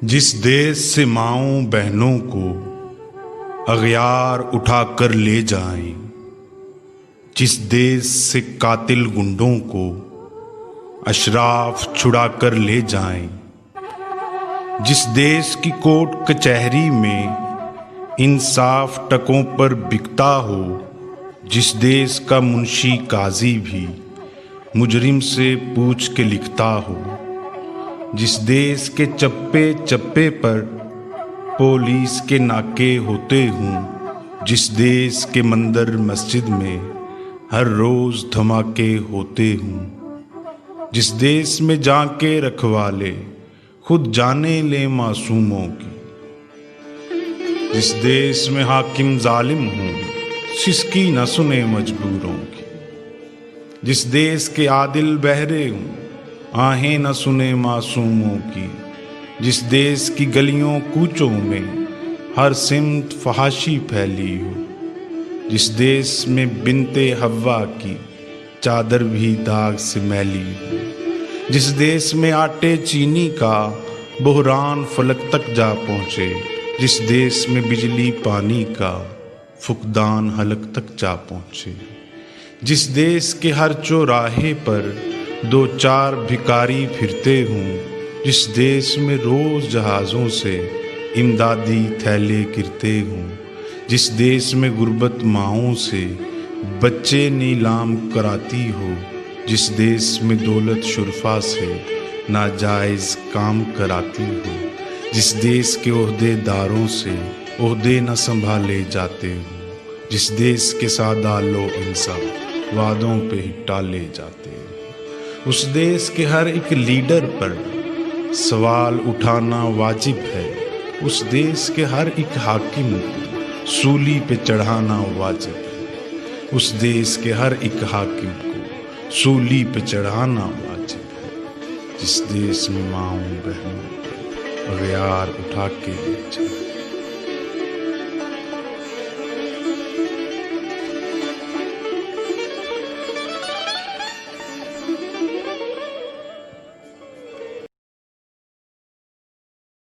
जिस देश से माँओं बहनों को अगयार उठाकर ले जाएं, जिस देश से कातिल गुंडों को अशराफ छुड़ाकर ले जाएं, जिस देश की कोर्ट कचहरी में इंसाफ टकों पर बिकता हो, जिस देश का मुंशी काजी भी मुजरिम से पूछ के लिखता हो, जिस देश के चप्पे चप्पे पर पुलिस के नाके होते हों, जिस देश के मंदिर मस्जिद में हर रोज़ धमाके होते हों, जिस देश में जाके रखवाले खुद जाने ले मासूमों की, जिस देश में हाकिम जालिम हों सिसकी न सुने मजबूरों की, जिस देश के आदिल बहरे हों आहें न सुने मासूमों की, जिस देश की गलियों कूचों में हर सिमत फहाशी फैली हो, जिस देश में बिनते हव्वा की चादर भी दाग से मैली हो, जिस देश में आटे चीनी का बहरान फलक तक जा पहुँचे, जिस देश में बिजली पानी का फुकदान हलक तक जा पहुँचे, जिस देश के हर चौराहे पर दो चार भिखारी फिरते हों, जिस देश में रोज़ जहाज़ों से इमदादी थैले गिरते हों, जिस देश में गुर्बत माओं से बच्चे नीलाम कराती हो, जिस देश में दौलत शुरफा से नाजायज़ काम कराती हो, जिस देश के ओहदेदारों से ओहदे न संभाले जाते हो, जिस देश के सादा लो इंसान वादों पे ही टाले जाते हो, उस देश के हर एक लीडर पर सवाल उठाना वाजिब है, उस देश के हर एक हाकिम को सूली पे चढ़ाना वाजिब है, उस देश के हर एक हाकिम को सूली पे चढ़ाना वाजिब है, जिस देश में माँओं बहनों को अगयार उठा के ले जाए।